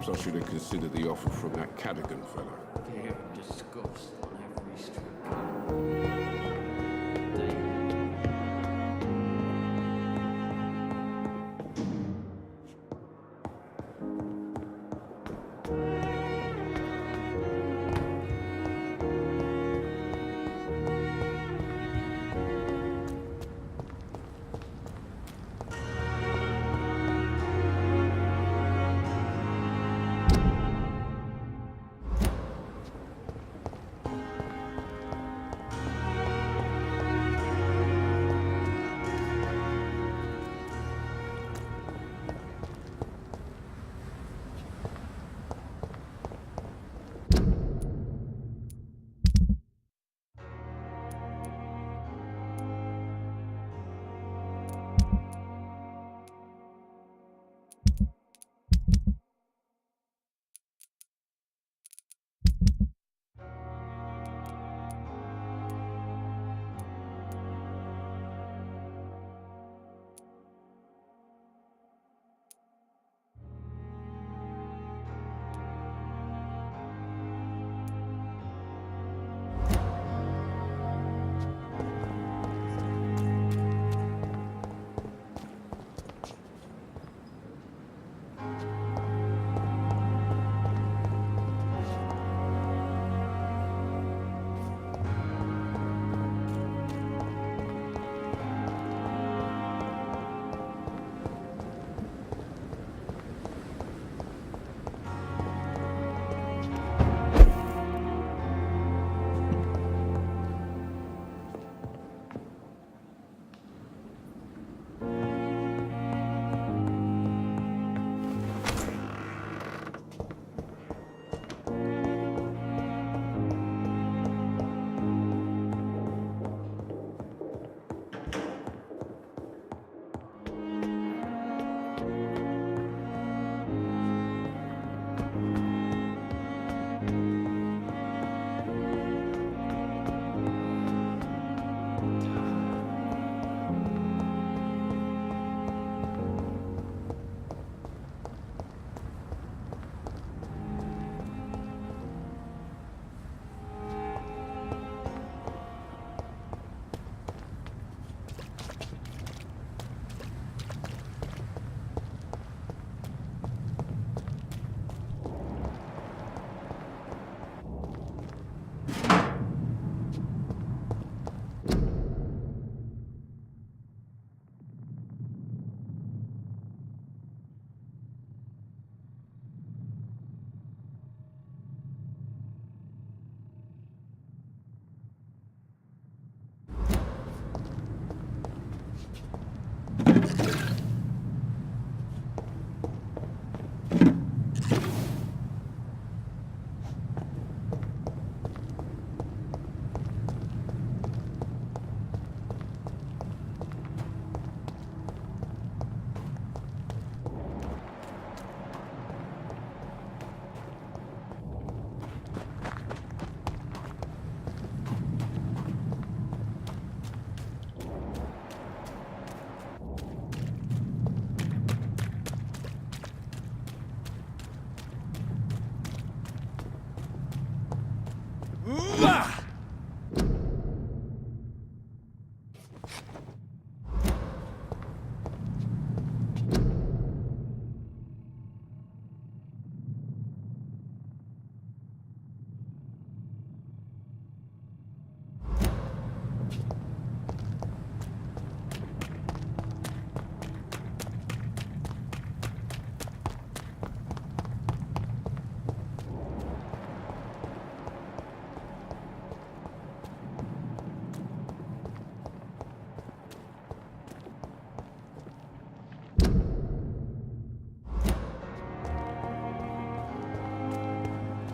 Perhaps I should have considered the offer from that Cadogan fellow. They're discussed on every street.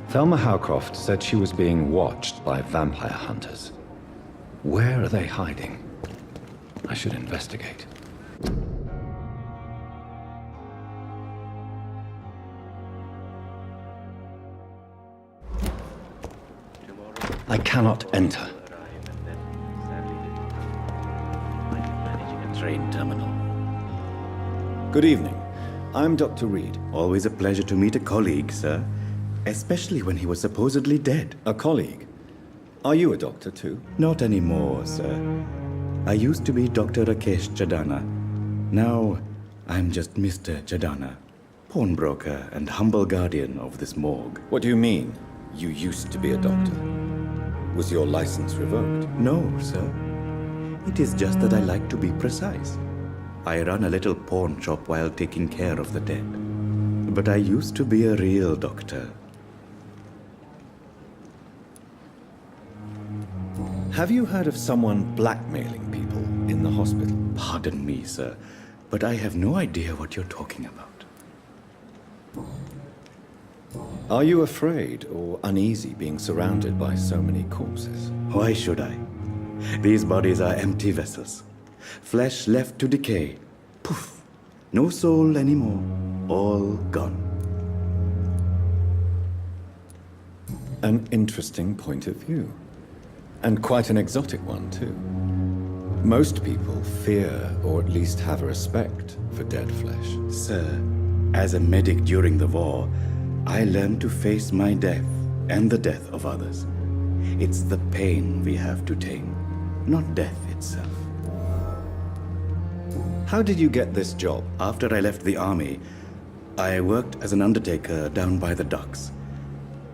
Thelma Howcroft said she was being watched by vampire hunters. Where are they hiding? I should investigate. I cannot enter. Train terminal. Good evening. I'm Dr. Reed. Always a pleasure to meet a colleague, sir. Especially when he was supposedly dead. A colleague? Are you a doctor too? Not anymore, sir. I used to be Dr. Rakesh Chadana. Now, I'm just Mr. Chadana, pawnbroker and humble guardian of this morgue. What do you mean, you used to be a doctor? Was your license revoked? No, sir. It is just that I like to be precise. I run a little pawn shop while taking care of the dead. But I used to be a real doctor. Have you heard of someone blackmailing people in the hospital? Pardon me, sir, but I have no idea what you're talking about. Are you afraid or uneasy being surrounded by so many corpses? Why should I? These bodies are empty vessels. Flesh left to decay. Poof. No soul anymore. All gone. An interesting point of view. And quite an exotic one, too. Most people fear, or at least have a respect, for dead flesh. Sir, as a medic during the war, I learned to face my death and the death of others. It's the pain we have to tame, not death itself. How did you get this job? After I left the army, I worked as an undertaker down by the docks.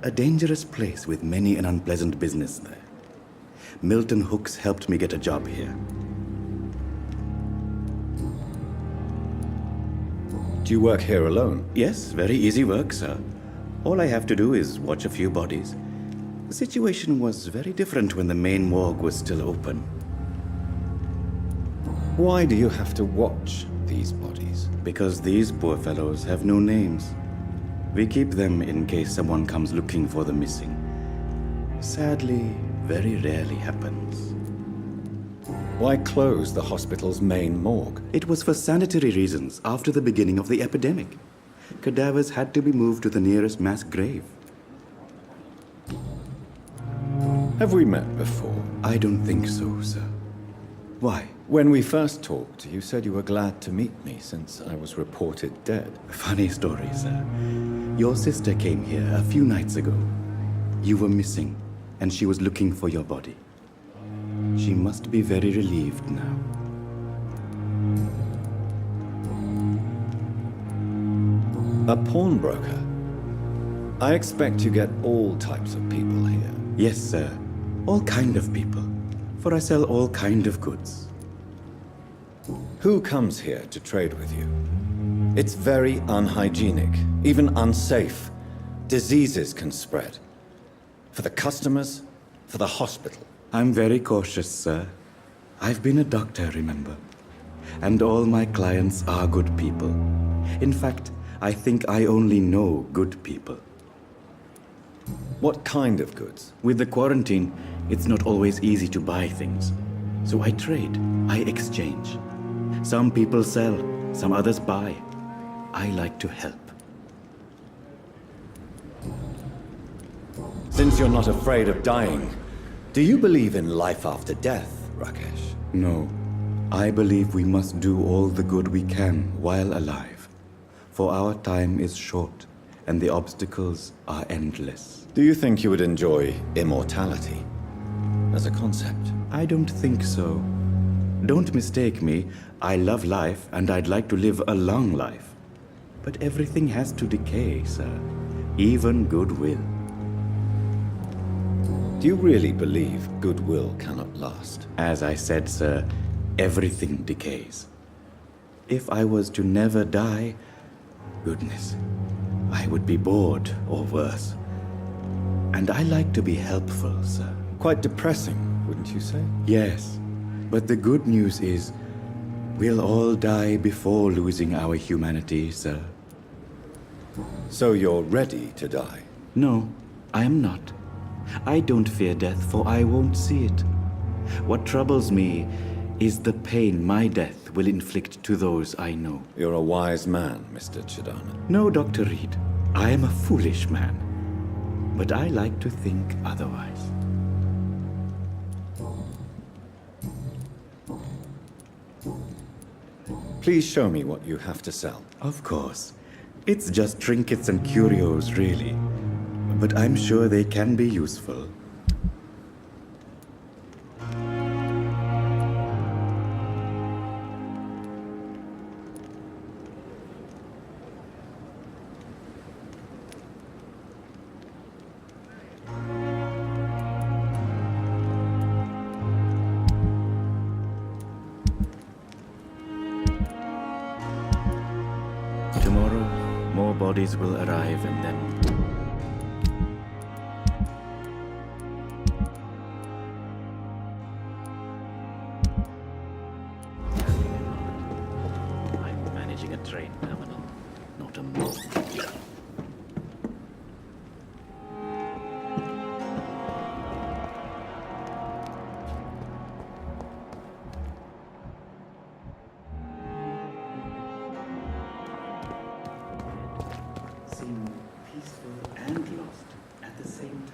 A dangerous place with many an unpleasant business there. Milton Hooks helped me get a job here. Do you work here alone? Yes, very easy work, sir. All I have to do is watch a few bodies. The situation was very different when the main morgue was still open. Why do you have to watch these bodies? Because these poor fellows have no names. We keep them in case someone comes looking for the missing. Sadly, very rarely happens. Why close the hospital's main morgue? It was for sanitary reasons after the beginning of the epidemic. Cadavers had to be moved to the nearest mass grave. Have we met before? I don't think so, sir. Why? When we first talked, you said you were glad to meet me since I was reported dead. Funny story, sir. Your sister came here a few nights ago. You were missing, and she was looking for your body. She must be very relieved now. A pawnbroker? I expect you get all types of people here. Yes, sir. All kind of people. For I sell all kind of goods. Who comes here to trade with you? It's very unhygienic, even unsafe. Diseases can spread. For the customers, for the hospital. I'm very cautious, sir. I've been a doctor, remember? And all my clients are good people. In fact, I think I only know good people. What kind of goods? With the quarantine, it's not always easy to buy things. So I trade, I exchange. Some people sell, some others buy. I like to help. Since you're not afraid of dying, do you believe in life after death, Rakesh? No, I believe we must do all the good we can while alive. For our time is short, and the obstacles are endless. Do you think you would enjoy immortality as a concept? I don't think so. Don't mistake me. I love life, and I'd like to live a long life. But everything has to decay, sir. Even goodwill. Do you really believe goodwill cannot last? As I said, sir, everything decays. If I was to never die, goodness, I would be bored or worse. And I like to be helpful, sir. Quite depressing, wouldn't you say? Yes, but the good news is we'll all die before losing our humanity, sir. So you're ready to die? No, I am not. I don't fear death, for I won't see it. What troubles me is the pain my death will inflict to those I know. You're a wise man, Mr. Chadana. No, Dr. Reed. I am a foolish man. But I like to think otherwise. Please show me what you have to sell. Of course. It's just trinkets and curios, really. But I'm sure they can be useful. Tomorrow, more bodies will arrive and then... I'm managing a train terminal, not a mall. Seem peaceful and lost at the same time.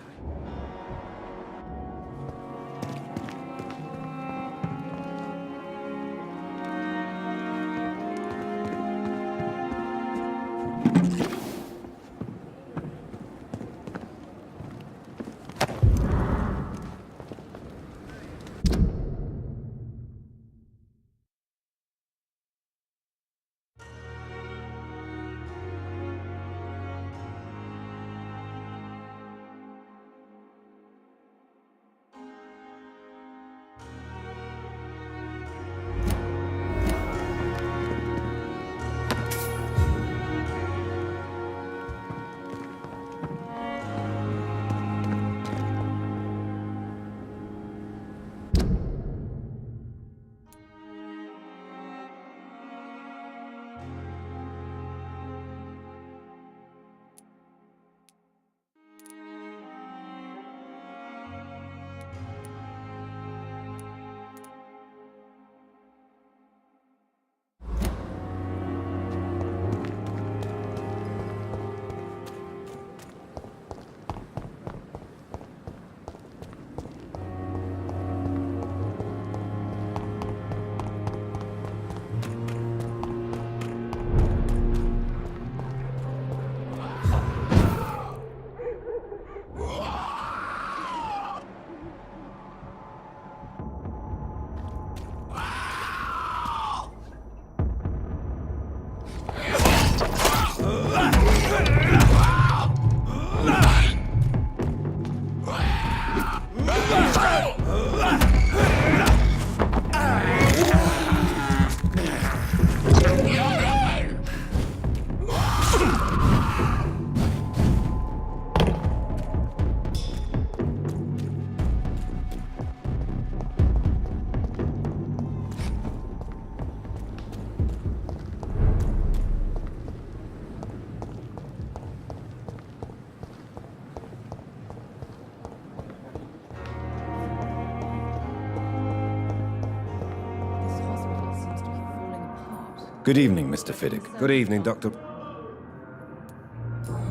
Good evening, Mr. Fiddick. Good evening, Doctor.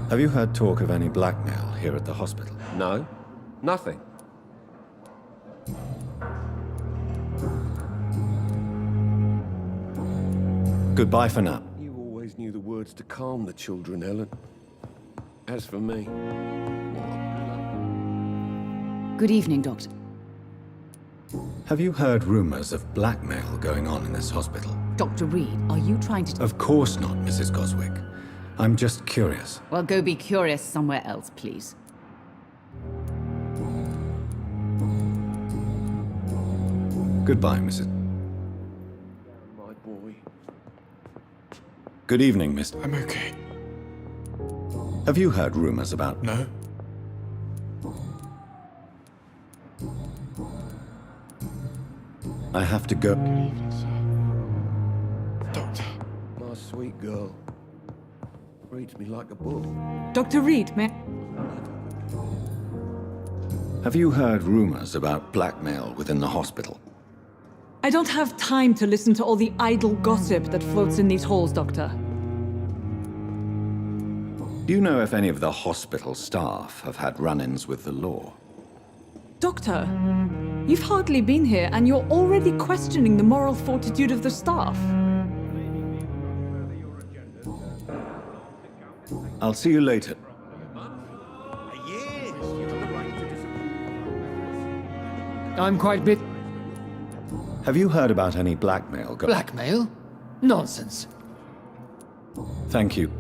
Have you heard talk of any blackmail here at the hospital? No, nothing. Goodbye for now. You always knew the words to calm the children, Helen. As for me, Good evening, Doctor. Have you heard rumors of blackmail going on in this hospital? Dr. Reed, are you trying to... Of course not, Mrs. Goswick. I'm just curious. Well, go be curious somewhere else, please. Goodbye, Mrs. my boy. Good evening, Mr. I'm okay. Have you heard rumors about... No? I have to go... Good evening, sir. Doctor. My sweet girl. Reads me like a book. Dr. Reed, may... Have you heard rumors about blackmail within the hospital? I don't have time to listen to all the idle gossip that floats in these halls, Doctor. Do you know if any of the hospital staff have had run-ins with the law? Doctor, you've hardly been here and you're already questioning the moral fortitude of the staff. I'll see you later. I'm quite bit... Have you heard about any blackmail? Blackmail? Nonsense. Thank you.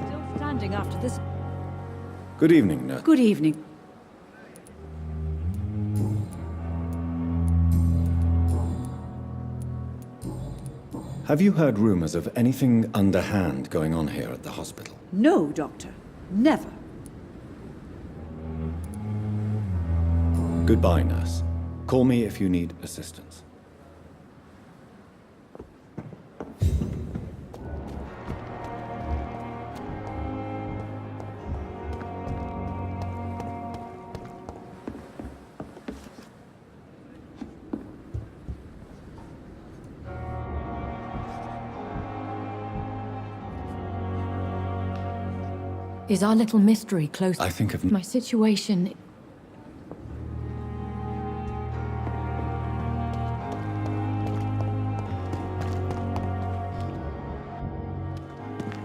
Still standing after this. Good evening, nurse. Good evening. Have you heard rumors of anything underhand going on here at the hospital? No, Doctor. Never. Goodbye, nurse. Call me if you need assistance. Is our little mystery close? I think of... My situation...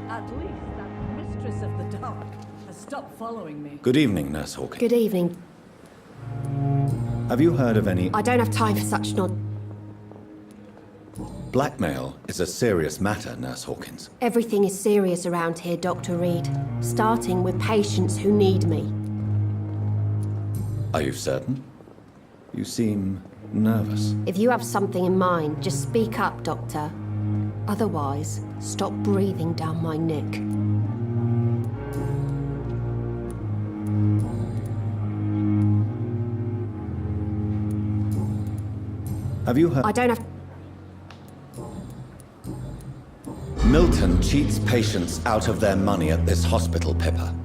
At least that mistress of the dark has stopped following me. Good evening, Nurse Hawkins. Good evening. Have you heard of any... I don't have time for such Blackmail is a serious matter, Nurse Hawkins. Everything is serious around here, Dr. Reed. Starting with patients who need me. Are you certain? You seem nervous. If you have something in mind, just speak up, Doctor. Otherwise, stop breathing down my neck. Have you heard... I don't have... Milton cheats patients out of their money at this hospital, Pippa.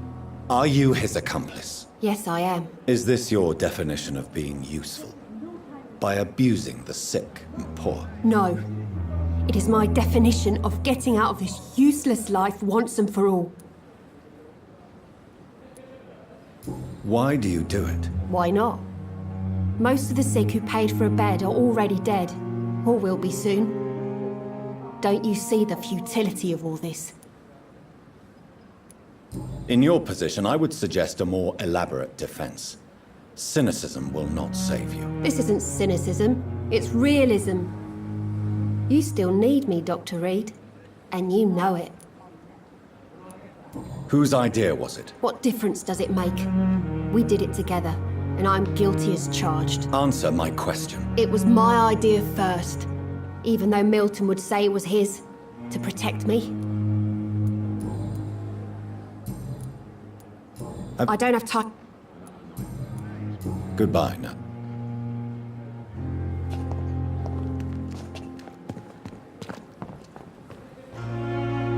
Are you his accomplice? Yes, I am. Is this your definition of being useful? By abusing the sick and poor? No. It is my definition of getting out of this useless life once and for all. Why do you do it? Why not? Most of the sick who paid for a bed are already dead, or will be soon. Don't you see the futility of all this? In your position, I would suggest a more elaborate defense. Cynicism will not save you. This isn't cynicism, it's realism. You still need me, Dr. Reed, and you know it. Whose idea was it? What difference does it make? We did it together, and I'm guilty as charged. Answer my question. It was my idea first, even though Milton would say it was his, to protect me. I don't have time. Goodbye now.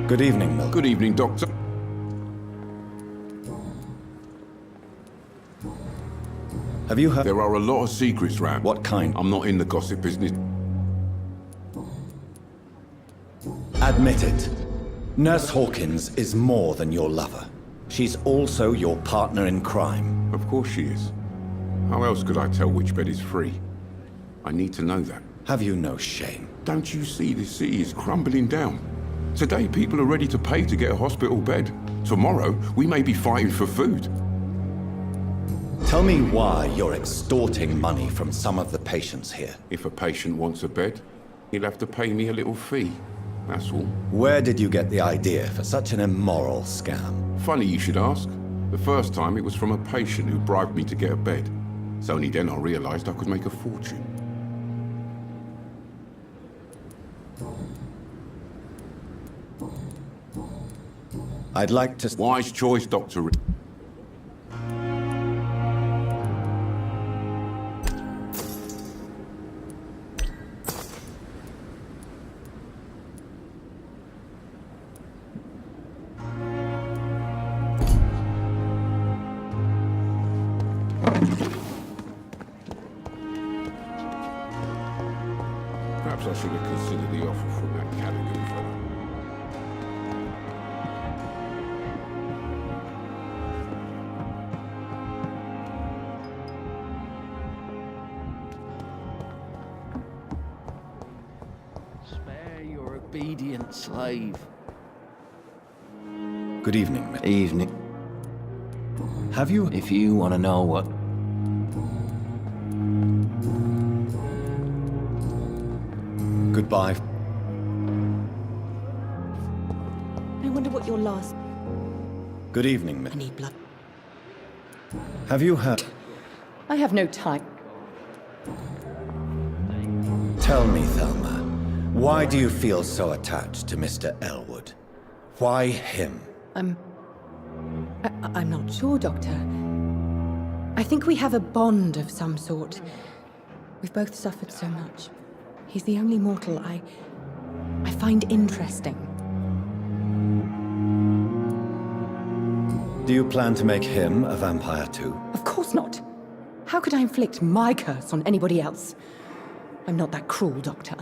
Good evening, Milton. Good evening, Doctor. Have you heard... There are a lot of secrets round. What kind? I'm not in the gossip business. Admit it. Nurse Hawkins is more than your lover. She's also your partner in crime. Of course she is. How else could I tell which bed is free? I need to know that. Have you no shame? Don't you see this city is crumbling down? Today, people are ready to pay to get a hospital bed. Tomorrow, we may be fighting for food. Tell me why you're extorting money from some of the patients here. If a patient wants a bed, he'll have to pay me a little fee. That's all. Where did you get the idea for such an immoral scam? Funny you should ask. The first time it was from a patient who bribed me to get a bed. It's only then I realized I could make a fortune. I'd like to... Wise choice, Dr. Perhaps I should have considered the offer from that Callaghan fellow. Spare your obedient slave. Good evening, Miss. Evening. Have you... If you want to know what... Goodbye. I wonder what your last... Good evening, Miss. I need blood. Have you heard... I have no time. Tell me, Thelma, why do you feel so attached to Mr. Elwood? Why him? I'm not sure, Doctor. I think we have a bond of some sort. We've both suffered so much. He's the only mortal I find interesting. Do you plan to make him a vampire too? Of course not. How could I inflict my curse on anybody else? I'm not that cruel, Doctor.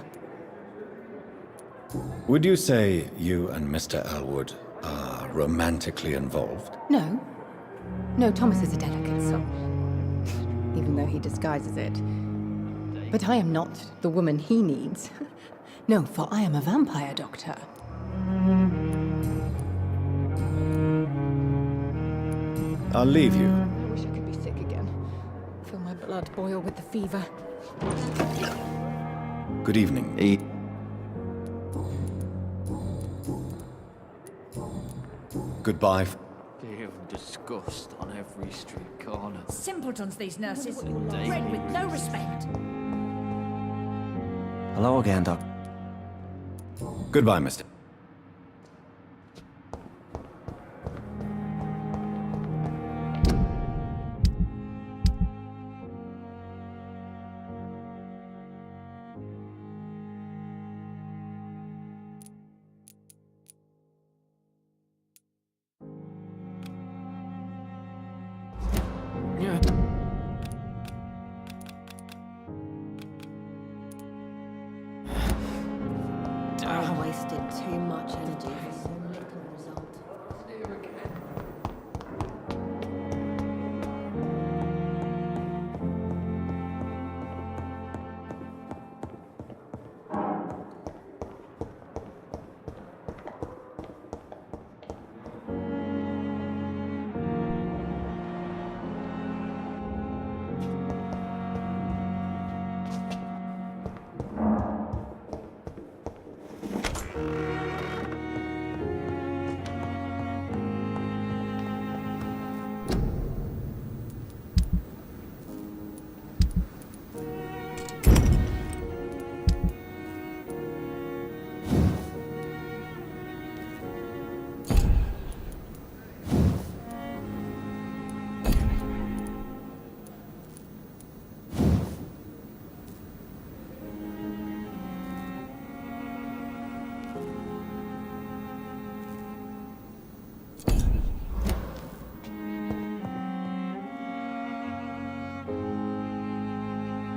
Would you say you and Mr. Elwood are romantically involved? No. No, Thomas is a delicate soul. Even though he disguises it. But I am not the woman he needs. No, for I am a vampire, Doctor. I'll leave you. I wish I could be sick again. Feel my blood boil with the fever. Good evening. Goodbye. Feel disgust on every street corner. Simpletons, these nurses. Bred with no respect. Hello again, Doc. Goodbye, Mister. I wasted too much energy for so little result.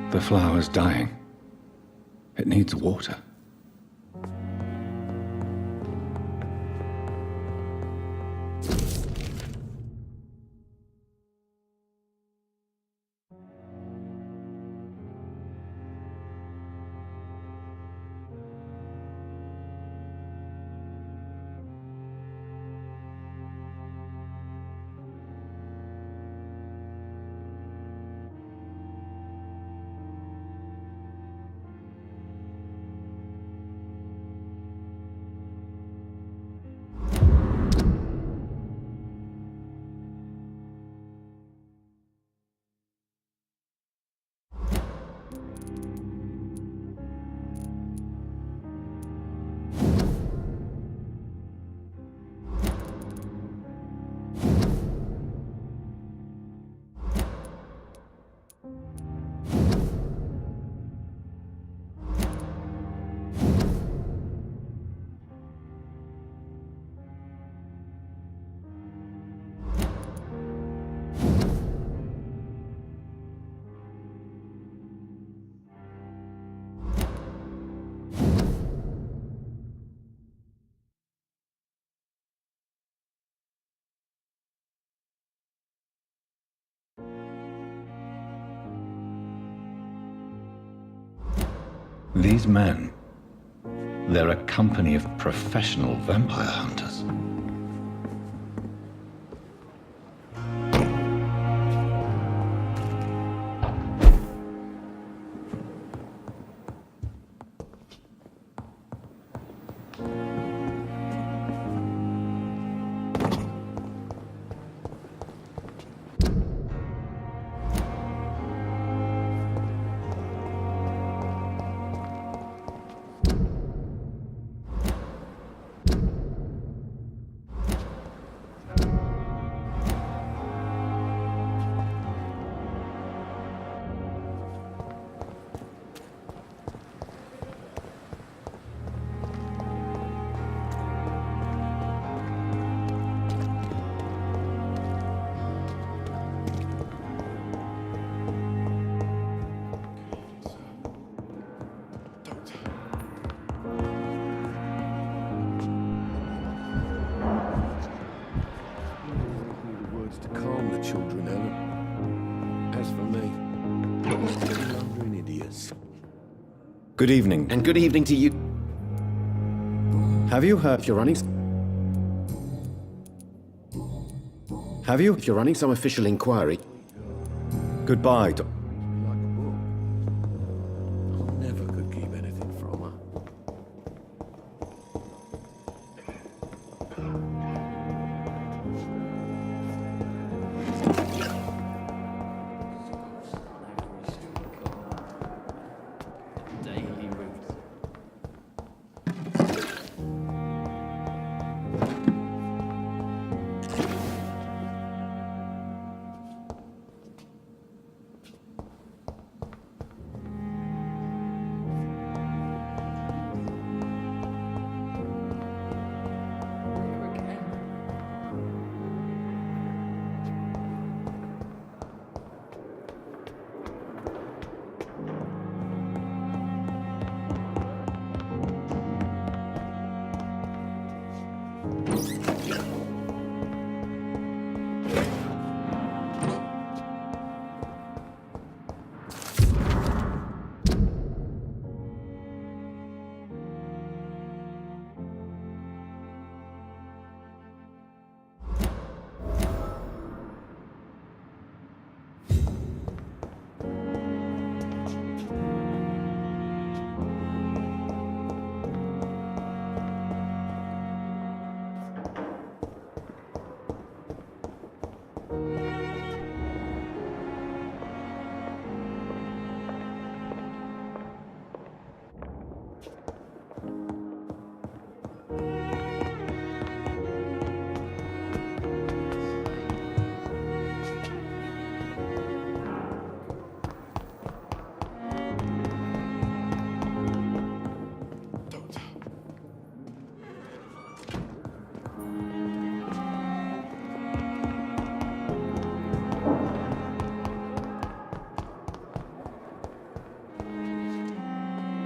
The flower's dying. It needs water. These men, they're a company of professional vampire hunters. To calm the children, Ellen. As for me, I'm under an idiot. Good evening. And good evening to you. Have you heard? If you're running some official inquiry. Goodbye, Like a book. I never could keep anything from her. Daily route.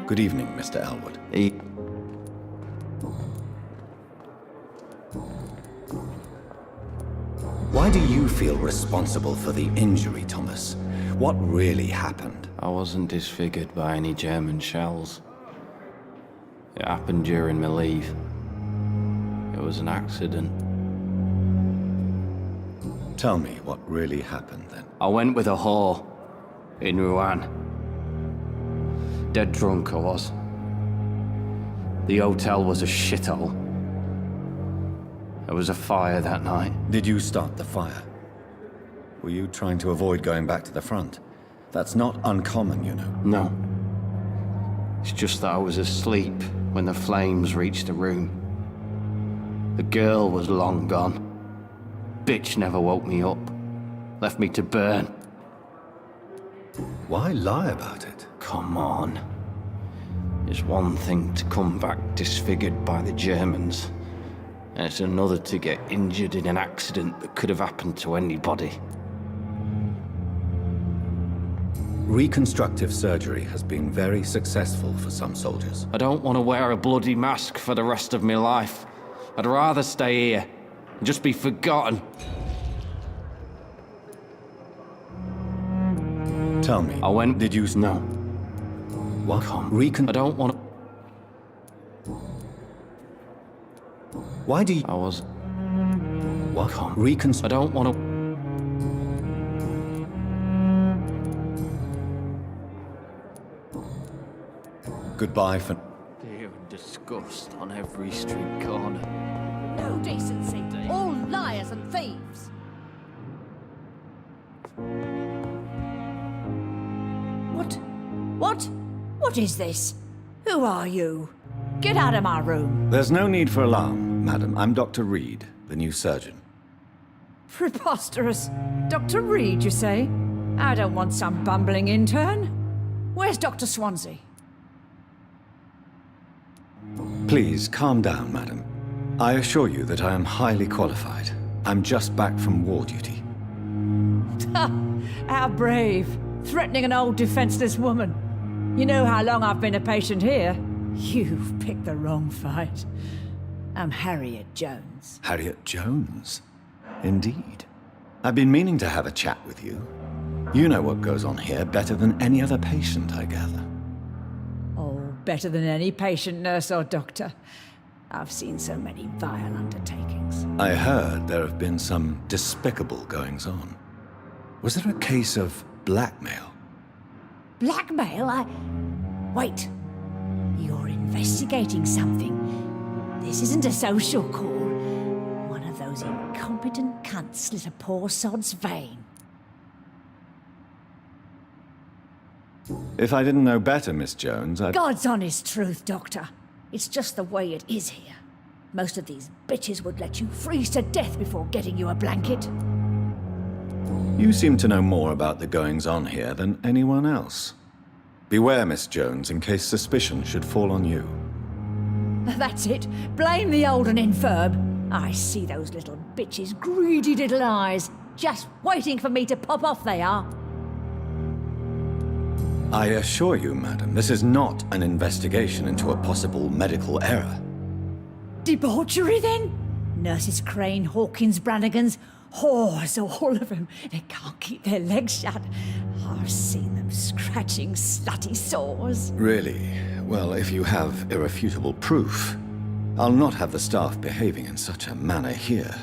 Good evening, Mr. Elwood. Why do you feel responsible for the injury, Thomas? What really happened? I wasn't disfigured by any German shells. It happened during my leave. It was an accident. Tell me what really happened then. I went with a whore in Rouen. Dead drunk I was. The hotel was a shithole. There was a fire that night. Did you start the fire? Were you trying to avoid going back to the front? That's not uncommon, you know. No. It's just that I was asleep when the flames reached the room. The girl was long gone. Bitch never woke me up. Left me to burn. Why lie about it? Come on. It's one thing to come back disfigured by the Germans, and it's another to get injured in an accident that could have happened to anybody. Reconstructive surgery has been very successful for some soldiers. I don't want to wear a bloody mask for the rest of my life. I'd rather stay here and just be forgotten. Tell me, I went... did you... No. What? I don't want to... Why do you... I was... What? I don't want to... Goodbye for... Fear and disgust on every street corner. No decency. All liars and thieves. What is this? Who are you? Get out of my room. There's no need for alarm, madam. I'm Dr. Reed, the new surgeon. Preposterous. Dr. Reed, you say? I don't want some bumbling intern. Where's Dr. Swansea? Please, calm down, madam. I assure you that I am highly qualified. I'm just back from war duty. How brave. Threatening an old defenseless woman. You know how long I've been a patient here? You've picked the wrong fight. I'm Harriet Jones. Harriet Jones? Indeed. I've been meaning to have a chat with you. You know what goes on here better than any other patient, I gather. Oh, better than any patient, nurse or doctor. I've seen so many vile undertakings. I heard there have been some despicable goings-on. Was there a case of blackmail? Blackmail? Wait. You're investigating something. This isn't a social call. One of those incompetent cunts slit a poor sod's vein. If I didn't know better, Miss Jones, I'd... God's honest truth, Doctor. It's just the way it is here. Most of these bitches would let you freeze to death before getting you a blanket. You seem to know more about the goings-on here than anyone else. Beware, Miss Jones, in case suspicion should fall on you. That's it. Blame the old and infirm. I see those little bitches' greedy little eyes. Just waiting for me to pop off they are. I assure you, madam, this is not an investigation into a possible medical error. Debauchery, then? Nurses Crane, Hawkins, Brannigans, whores, all of them. They can't keep their legs shut. I've seen them scratching slutty sores. Really? Well, if you have irrefutable proof, I'll not have the staff behaving in such a manner here.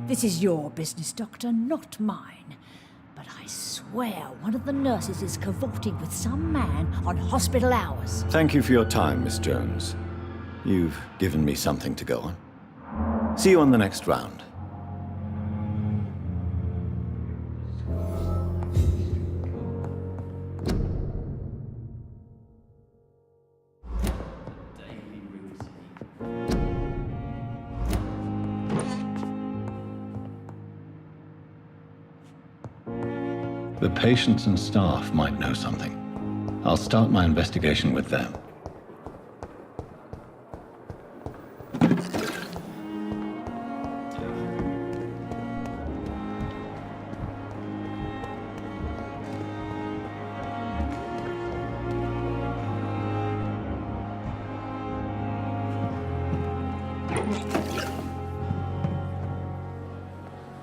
This is your business, Doctor, not mine. But I swear one of the nurses is cavorting with some man on hospital hours. Thank you for your time, Miss Jones. You've given me something to go on. See you on the next round. The patients and staff might know something. I'll start my investigation with them.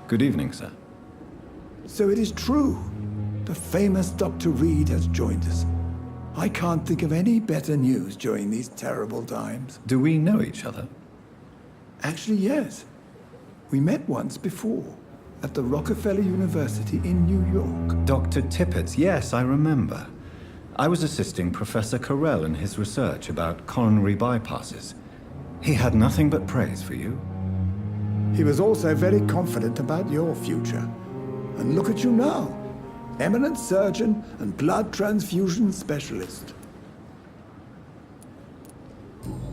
Good evening, sir. So it is true. The famous Dr. Reed has joined us. I can't think of any better news during these terrible times. Do we know each other? Actually, yes. We met once before, at the Rockefeller University in New York. Dr. Tippett's, yes, I remember. I was assisting Professor Carell in his research about coronary bypasses. He had nothing but praise for you. He was also very confident about your future. And look at you now. Eminent surgeon and blood transfusion specialist.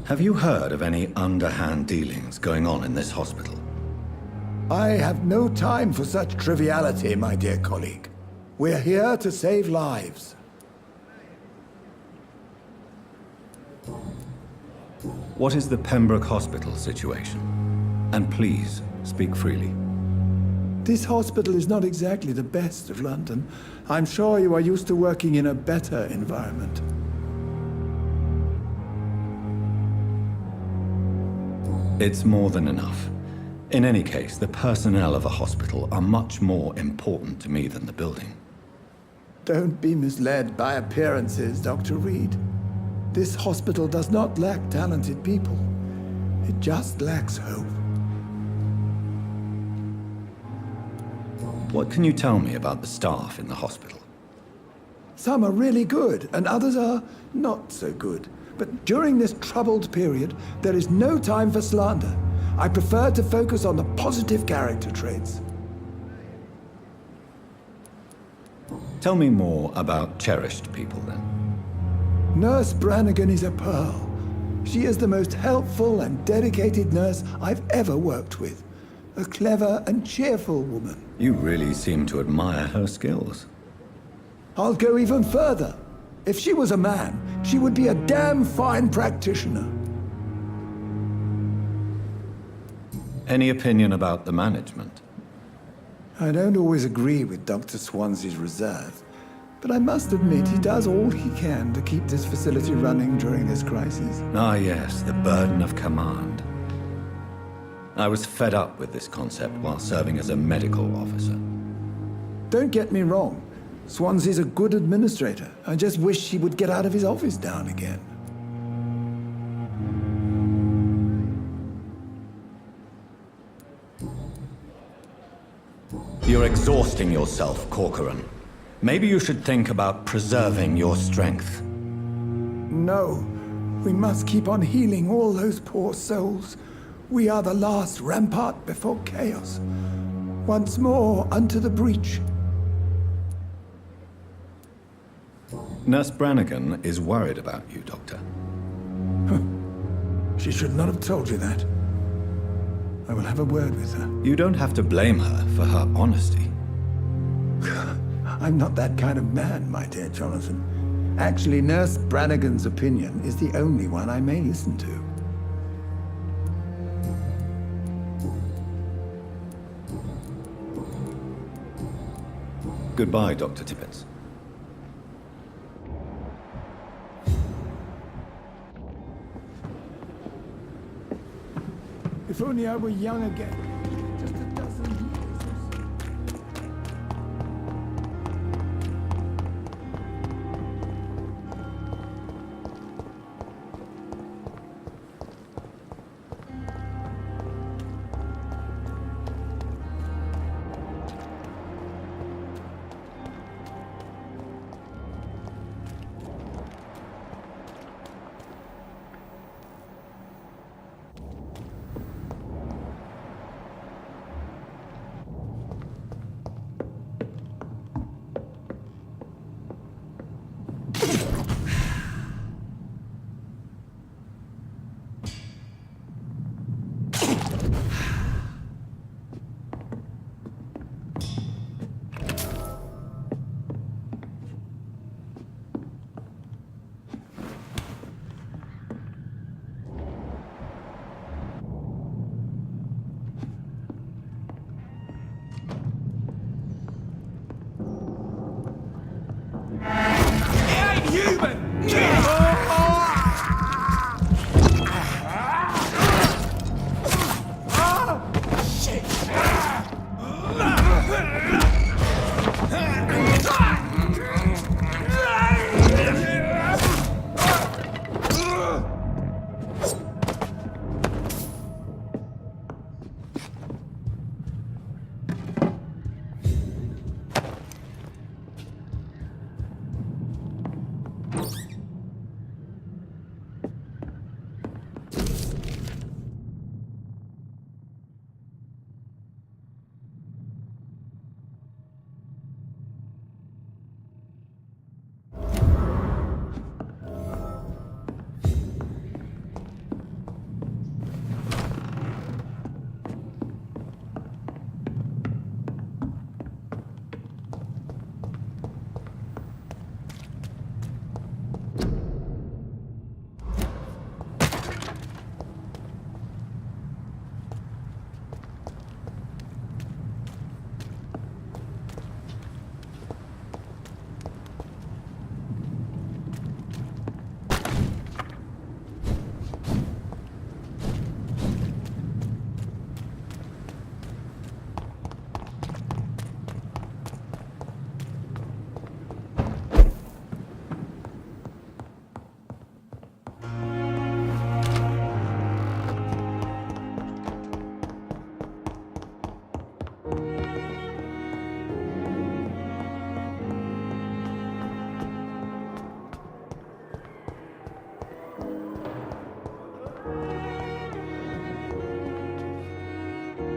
Have you heard of any underhand dealings going on in this hospital? I have no time for such triviality, my dear colleague. We're here to save lives. What is the Pembroke Hospital situation? And please, speak freely. This hospital is not exactly the best of London. I'm sure you are used to working in a better environment. It's more than enough. In any case, the personnel of a hospital are much more important to me than the building. Don't be misled by appearances, Dr. Reed. This hospital does not lack talented people. It just lacks hope. What can you tell me about the staff in the hospital? Some are really good, and others are not so good. But during this troubled period, there is no time for slander. I prefer to focus on the positive character traits. Tell me more about cherished people, then. Nurse Brannigan is a pearl. She is the most helpful and dedicated nurse I've ever worked with. A clever and cheerful woman. You really seem to admire her skills. I'll go even further. If she was a man, she would be a damn fine practitioner. Any opinion about the management? I don't always agree with Dr. Swansea's reserve, but I must admit he does all he can to keep this facility running during this crisis. Ah, yes, the burden of command. I was fed up with this concept while serving as a medical officer. Don't get me wrong. Swansea's a good administrator. I just wish he would get out of his office now and again. You're exhausting yourself, Corcoran. Maybe you should think about preserving your strength. No. We must keep on healing all those poor souls. We are the last rampart before chaos. Once more unto the breach. Nurse Brannigan is worried about you, Doctor. She should not have told you that. I will have a word with her. You don't have to blame her for her honesty. I'm not that kind of man, my dear Jonathan. Actually, Nurse Brannigan's opinion is the only one I may listen to. Goodbye, Dr. Tippett. If only I were young again. Just a dozen years or so.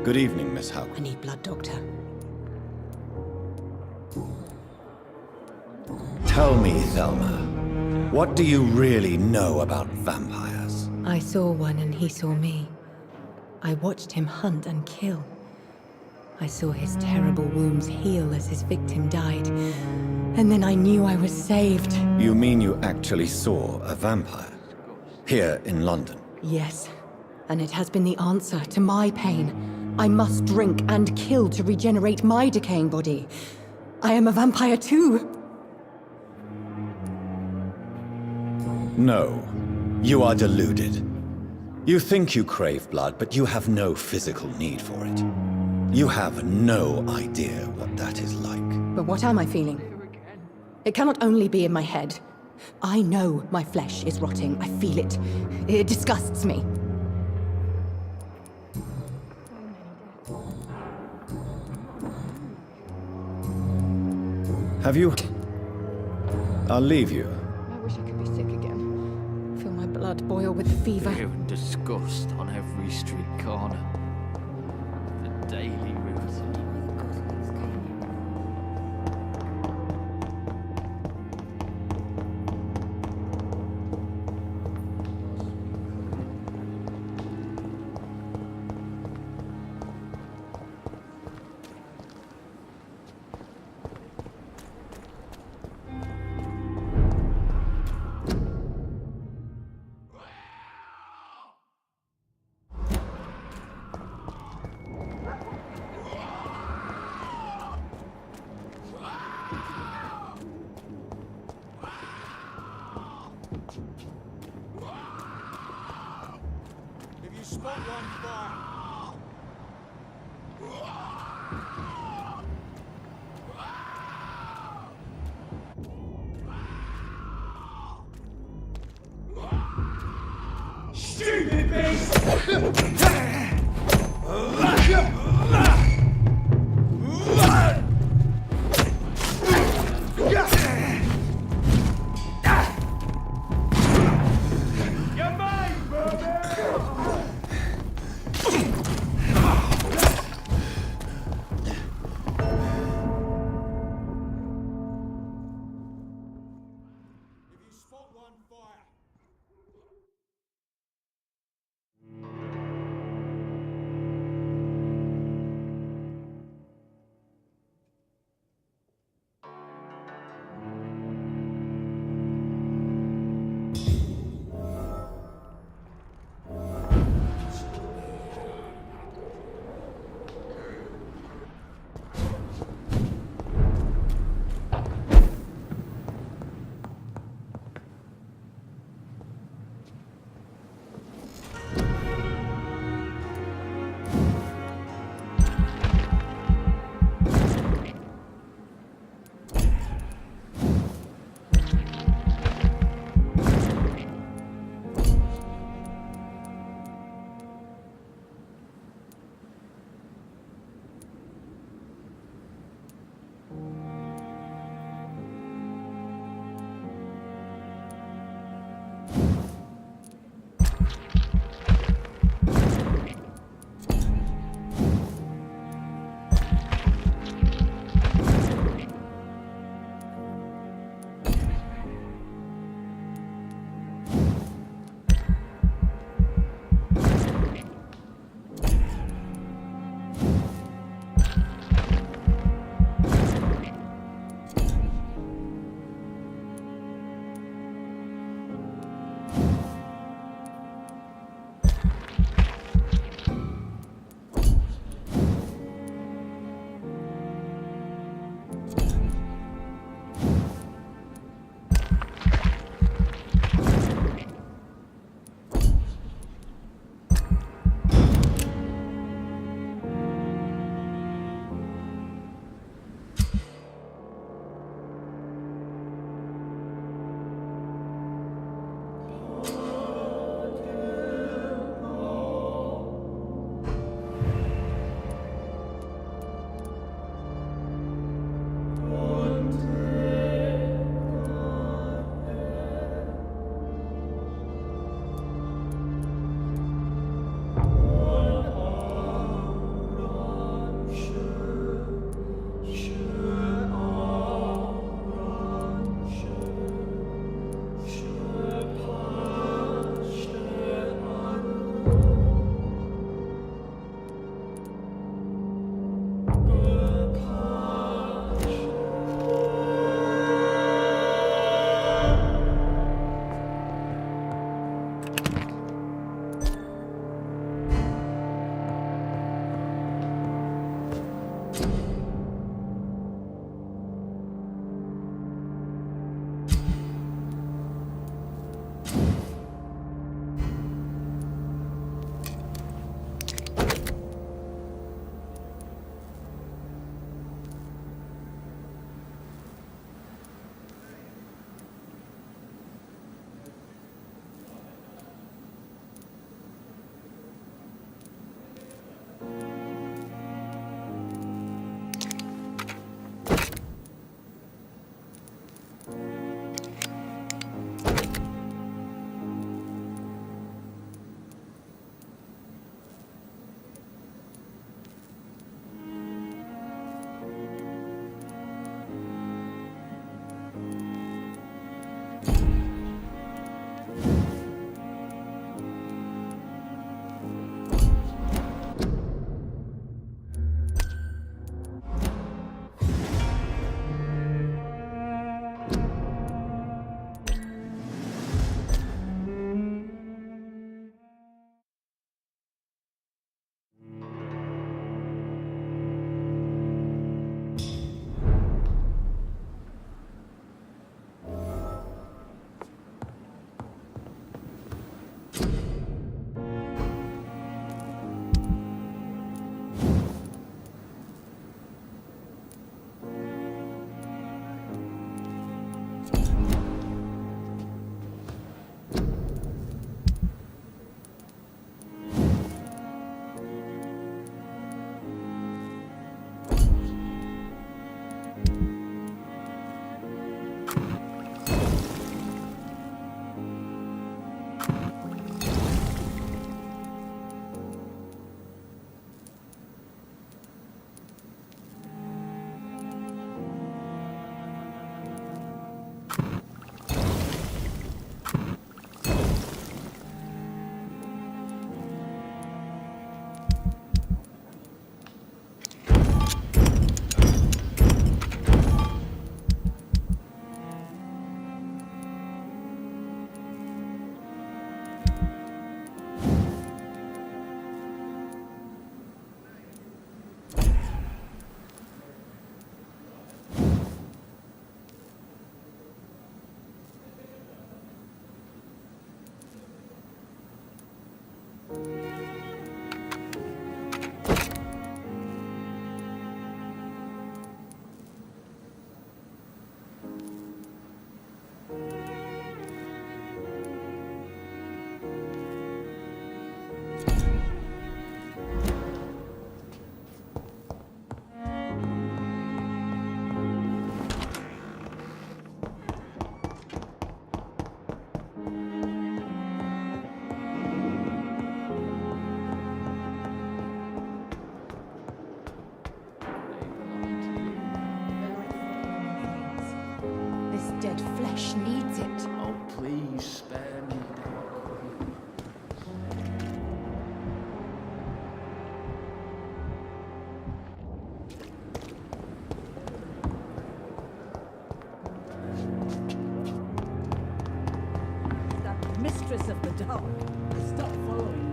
Good evening, Miss Howe. I need blood, Doctor. Tell me, Thelma, what do you really know about vampires? I saw one and he saw me. I watched him hunt and kill. I saw his terrible wounds heal as his victim died. And then I knew I was saved. You mean you actually saw a vampire? Here in London? Yes. And it has been the answer to my pain. I must drink and kill to regenerate my decaying body. I am a vampire too. No. You are deluded. You think you crave blood, but you have no physical need for it. You have no idea what that is like. But what am I feeling? It cannot only be in my head. I know my flesh is rotting. I feel it. It disgusts me. Have you... I'll leave you. I wish I could be sick again. Feel my blood boil with the fever. Fear and disgust on every street corner. The daily routine. Stupid beast! dead flesh needs it. Oh, please spare me. That mistress of the dark has stopped following.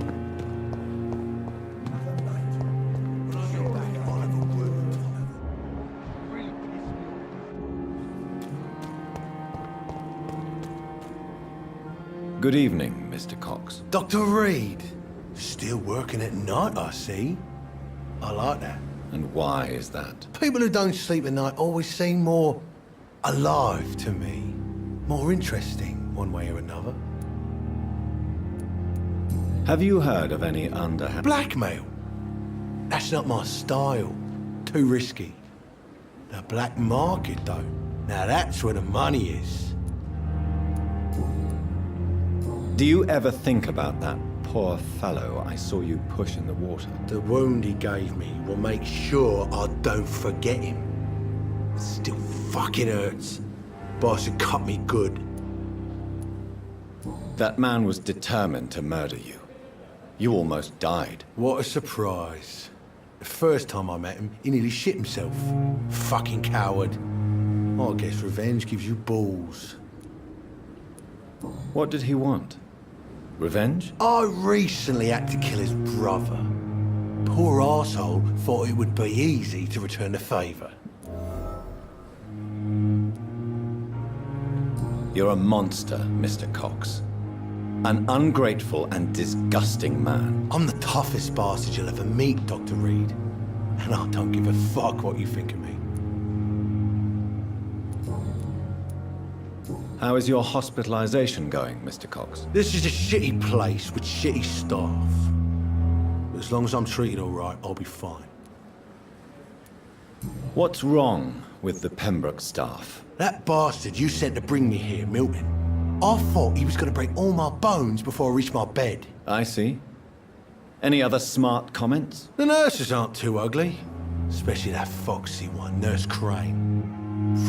Good evening, Mr. Cox. Dr. Reed. Still working at night, I see. I like that. And why is that? People who don't sleep at night always seem more alive to me. More interesting, one way or another. Have you heard of any underhand... Blackmail? That's not my style. Too risky. The black market, though. Now that's where the money is. Do you ever think about that poor fellow I saw you push in the water? The wound he gave me will make sure I don't forget him. It still fucking hurts. Boss had cut me good. That man was determined to murder you. You almost died. What a surprise. The first time I met him, he nearly shit himself. Fucking coward. I guess revenge gives you balls. What did he want? Revenge? I recently had to kill his brother. Poor arsehole thought it would be easy to return the favour. You're a monster, Mr. Cox. An ungrateful and disgusting man. I'm the toughest bastard you'll ever meet, Dr. Reed. And I don't give a fuck what you think of me. How is your hospitalization going, Mr. Cox? This is a shitty place with shitty staff. But as long as I'm treated all right, I'll be fine. What's wrong with the Pembroke staff? That bastard you sent to bring me here, Milton. I thought he was going to break all my bones before I reached my bed. I see. Any other smart comments? The nurses aren't too ugly. Especially that foxy one, Nurse Crane.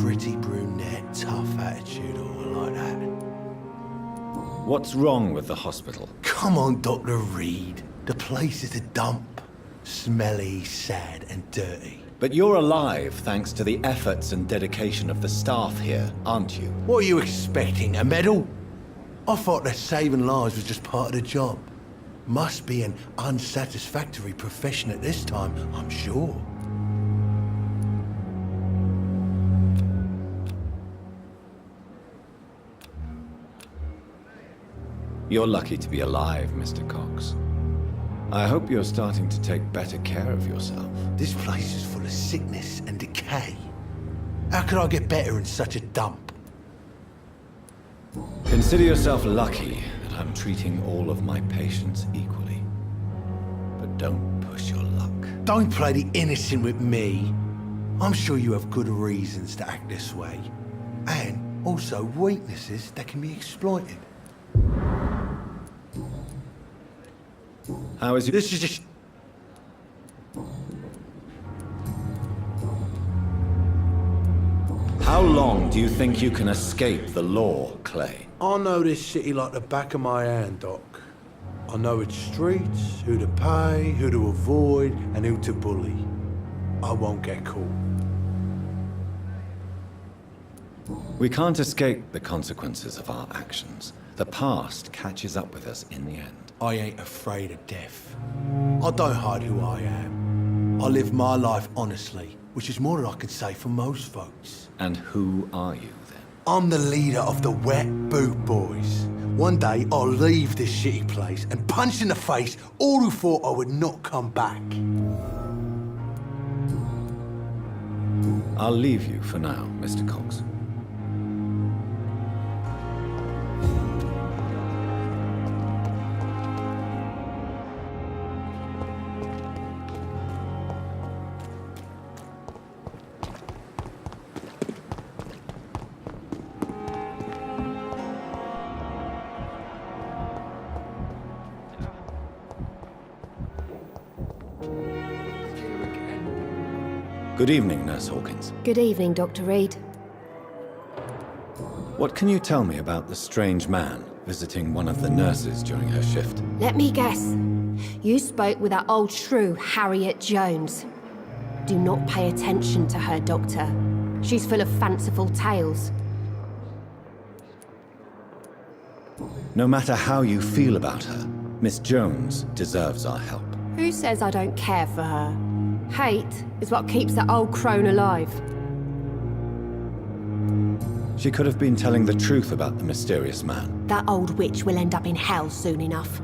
Pretty brunette, tough attitude, all like that. What's wrong with the hospital? Come on, Dr. Reed. The place is a dump. Smelly, sad, and dirty. But you're alive thanks to the efforts and dedication of the staff here, aren't you? What are you expecting, a medal? I thought that saving lives was just part of the job. Must be an unsatisfactory profession at this time, I'm sure. You're lucky to be alive, Mr. Cox. I hope you're starting to take better care of yourself. This place is full of sickness and decay. How could I get better in such a dump? Consider yourself lucky that I'm treating all of my patients equally. But don't push your luck. Don't play the innocent with me. I'm sure you have good reasons to act this way. And also weaknesses that can be exploited. How is you? This is just... How long do you think you can escape the law, Clay? I know this city like the back of my hand, Doc. I know its streets, who to pay, who to avoid, and who to bully. I won't get caught. We can't escape the consequences of our actions. The past catches up with us in the end. I ain't afraid of death. I don't hide who I am. I live my life honestly, which is more than I can say for most folks. And who are you, then? I'm the leader of the Wet Boot Boys. One day, I'll leave this shitty place and punch in the face all who thought I would not come back. I'll leave you for now, Mr. Cox. Here again. Good evening, Nurse Hawkins. Good evening, Dr. Reed. What can you tell me about the strange man visiting one of the nurses during her shift? Let me guess. You spoke with that old shrew, Harriet Jones. Do not pay attention to her, Doctor. She's full of fanciful tales. No matter how you feel about her, Miss Jones deserves our help. Who says I don't care for her? Hate is what keeps that old crone alive. She could have been telling the truth about the mysterious man. That old witch will end up in hell soon enough.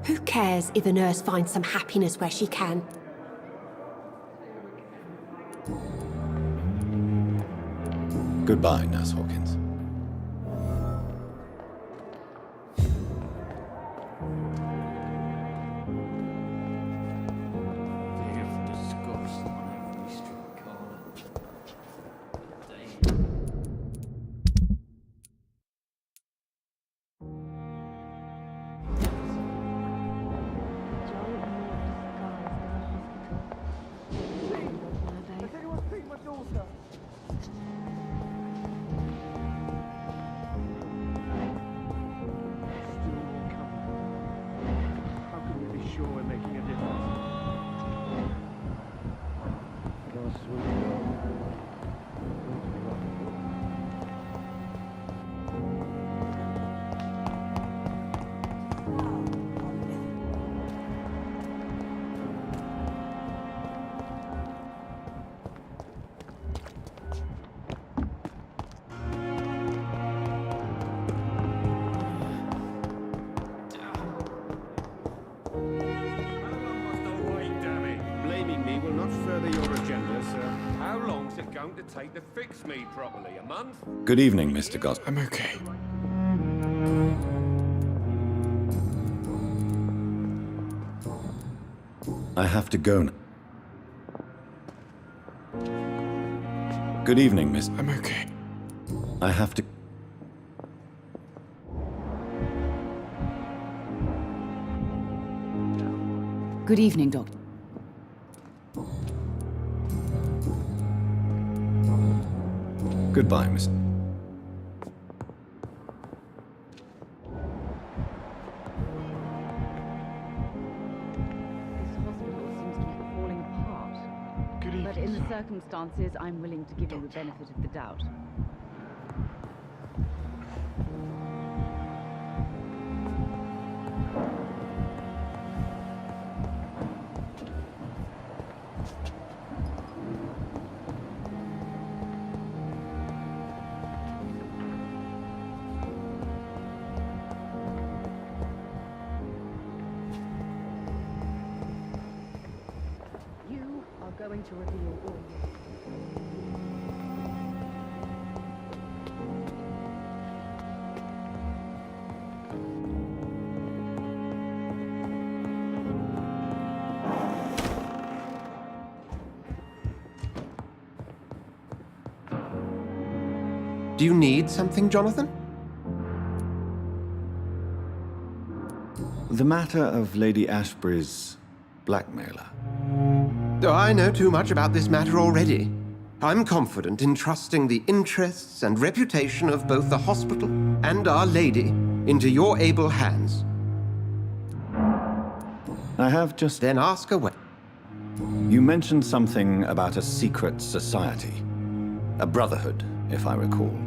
Who cares if the nurse finds some happiness where she can? Goodbye, Nurse Hawkins. To take to fix me properly, a month? Good evening, Mr. Gos. I'm okay. I have to go now. Good evening, Miss. I'm okay. I have to... Good evening, Doctor. Goodbye, Miss. But in the circumstances, I'm willing to give you the benefit of the doubt. You are going to reveal all Do you need something, Jonathan? The matter of Lady Ashbury's blackmailer. Oh, I know too much about this matter already. I'm confident in trusting the interests and reputation of both the hospital and Our Lady into your able hands. I have just... Then ask away. You mentioned something about a secret society. A brotherhood, if I recall.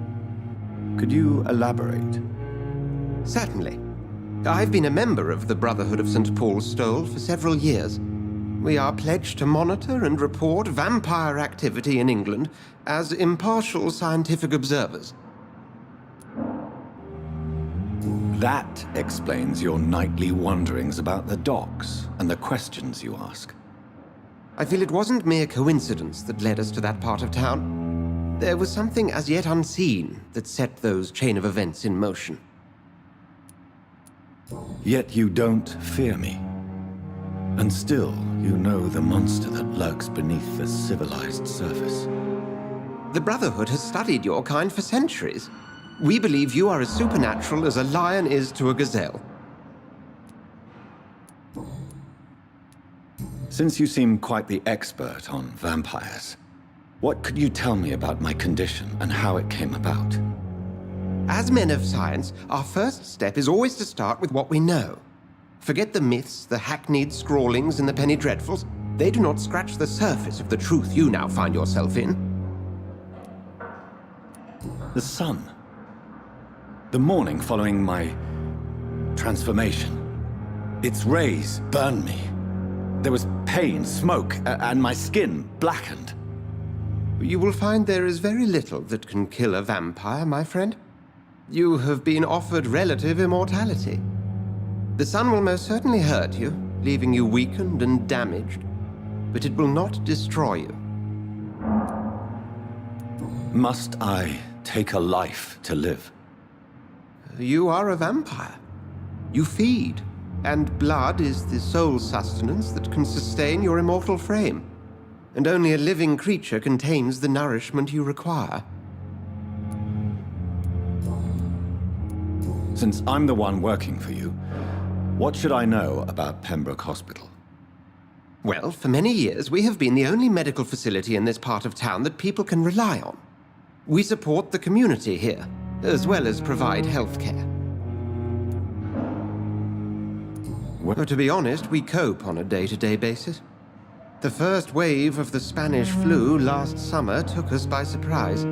Could you elaborate? Certainly. I've been a member of the Brotherhood of St. Paul's Stole for several years. We are pledged to monitor and report vampire activity in England as impartial scientific observers. That explains your nightly wanderings about the docks and the questions you ask. I feel it wasn't mere coincidence that led us to that part of town. There was something as yet unseen that set those chain of events in motion. Yet you don't fear me. And still, you know the monster that lurks beneath the civilized surface. The Brotherhood has studied your kind for centuries. We believe you are as supernatural as a lion is to a gazelle. Since you seem quite the expert on vampires, what could you tell me about my condition and how it came about? As men of science, our first step is always to start with what we know. Forget the myths, the hackneyed scrawlings, and the penny dreadfuls. They do not scratch the surface of the truth you now find yourself in. The sun. The morning following my transformation. Its rays burned me. There was pain, smoke, and my skin blackened. You will find there is very little that can kill a vampire, my friend. You have been offered relative immortality. The sun will most certainly hurt you, leaving you weakened and damaged, but it will not destroy you. Must I take a life to live? You are a vampire. You feed, and blood is the sole sustenance that can sustain your immortal frame. And only a living creature contains the nourishment you require. Since I'm the one working for you, what should I know about Pembroke Hospital? Well, for many years, we have been the only medical facility in this part of town that people can rely on. We support the community here, as well as provide health care. Well, to be honest, we cope on a day-to-day basis. The first wave of the Spanish flu last summer took us by surprise.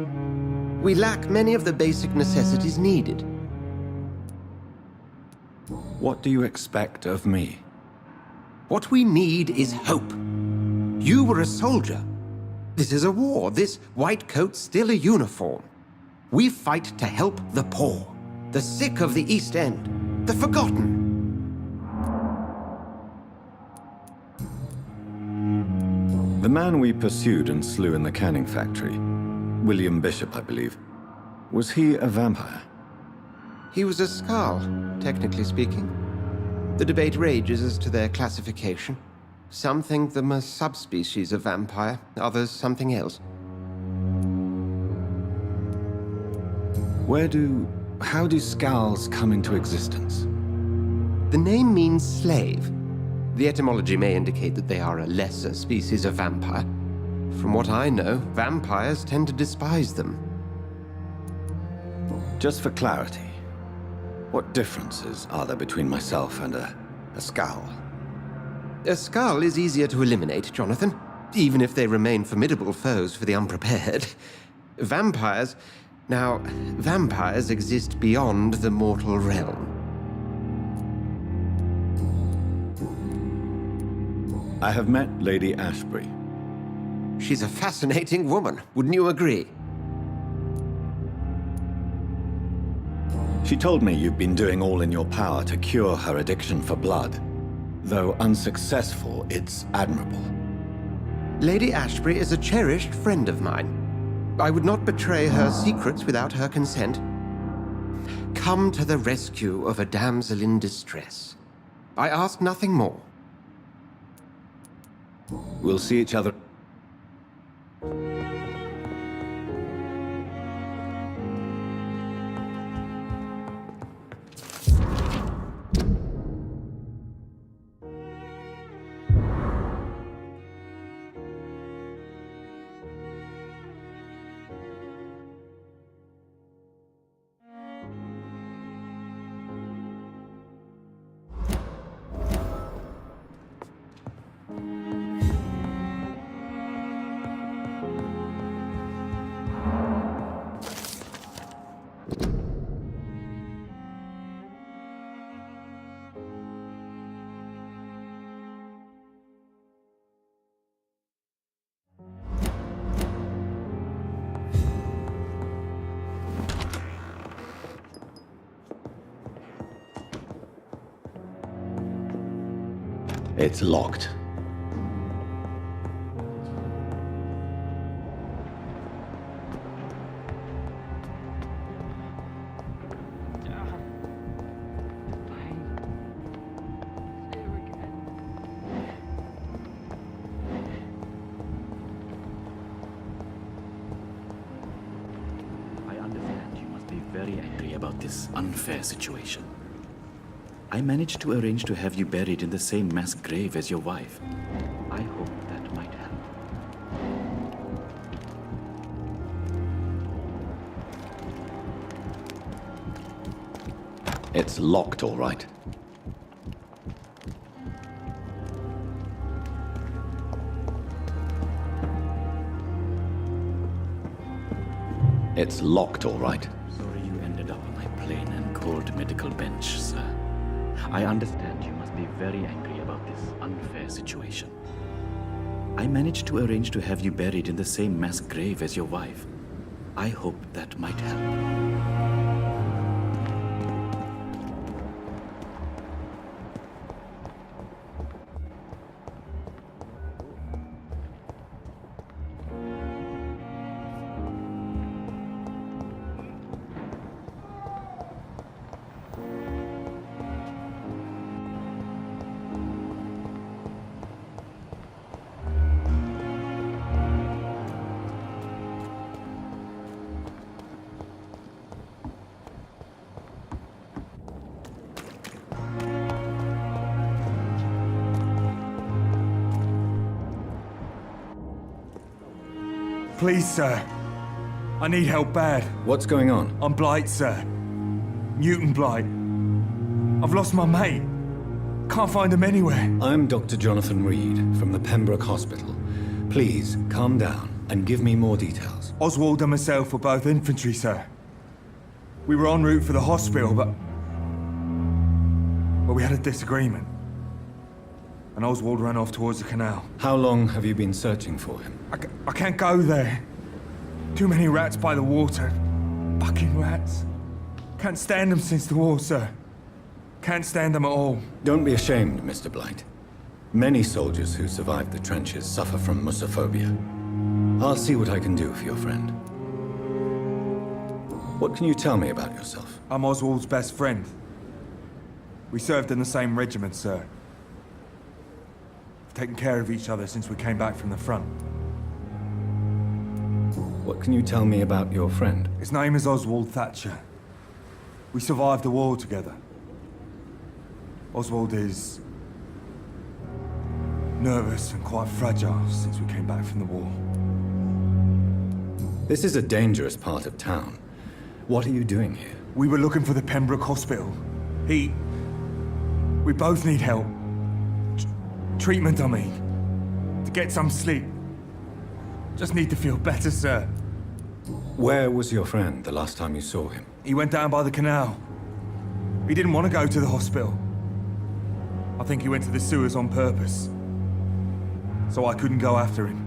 We lack many of the basic necessities needed. What do you expect of me? What we need is hope. You were a soldier. This is a war. This white coat's still a uniform. We fight to help the poor, the sick of the East End, the forgotten. The man we pursued and slew in the canning factory, William Bishop, I believe, was he a vampire? He was a Skald, technically speaking. The debate rages as to their classification. Some think them a subspecies of vampire, others something else. How do Skalds come into existence? The name means slave. The etymology may indicate that they are a lesser species of vampire. From what I know, vampires tend to despise them. Just for clarity, what differences are there between myself and a Skald? A Skald is easier to eliminate, Jonathan, even if they remain formidable foes for the unprepared. Vampires exist beyond the mortal realm. I have met Lady Ashbury. She's a fascinating woman, wouldn't you agree? She told me you've been doing all in your power to cure her addiction for blood. Though unsuccessful, it's admirable. Lady Ashbury is a cherished friend of mine. I would not betray her secrets without her consent. Come to the rescue of a damsel in distress. I ask nothing more. We'll see each other. It's locked. I understand you must be very angry about this unfair situation. I managed to arrange to have you buried in the same mass grave as your wife. I hope that might help. It's locked, all right. It's locked, all right. Sorry you ended up on my plain and cold medical bench, sir. I understand you must be very angry about this unfair situation. I managed to arrange to have you buried in the same mass grave as your wife. I hope that might help. Please, sir. I need help bad. What's going on? I'm Blight, sir. Newton Blight. I've lost my mate. Can't find him anywhere. I'm Dr. Jonathan Reed from the Pembroke Hospital. Please, calm down and give me more details. Oswald and myself were both infantry, sir. We were en route for the hospital, but we had a disagreement. And Oswald ran off towards the canal. How long have you been searching for him? I can't go there. Too many rats by the water. Fucking rats. Can't stand them since the war, sir. Can't stand them at all. Don't be ashamed, Mr. Blight. Many soldiers who survived the trenches suffer from musophobia. I'll see what I can do for your friend. What can you tell me about yourself? I'm Oswald's best friend. We served in the same regiment, sir. We've taken care of each other since we came back from the front. What can you tell me about your friend? His name is Oswald Thatcher. We survived the war together. Oswald is nervous and quite fragile since we came back from the war. This is a dangerous part of town. What are you doing here? We were looking for the Pembroke Hospital. We both need help. Treatment, I mean. To get some sleep. Just need to feel better, sir. Where was your friend the last time you saw him? He went down by the canal. He didn't want to go to the hospital. I think he went to the sewers on purpose. So I couldn't go after him.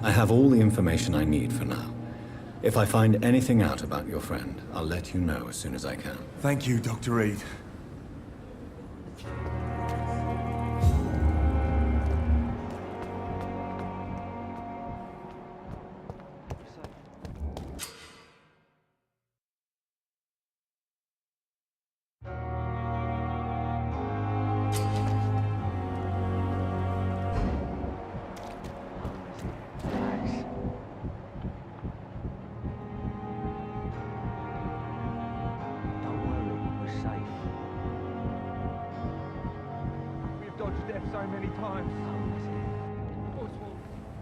I have all the information I need for now. If I find anything out about your friend, I'll let you know as soon as I can. Thank you, Dr. Reed.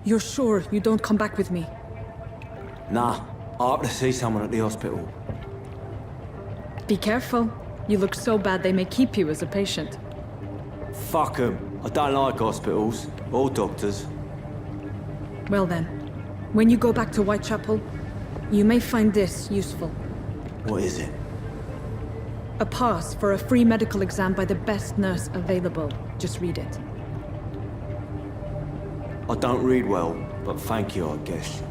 You're sure you don't come back with me? Nah, I have to see someone at the hospital. Be careful. You look so bad they may keep you as a patient. Fuck 'em. I don't like hospitals, or doctors. Well then, when you go back to Whitechapel, you may find this useful. What is it? A pass for a free medical exam by the best nurse available. Just read it. I don't read well, but thank you, I guess.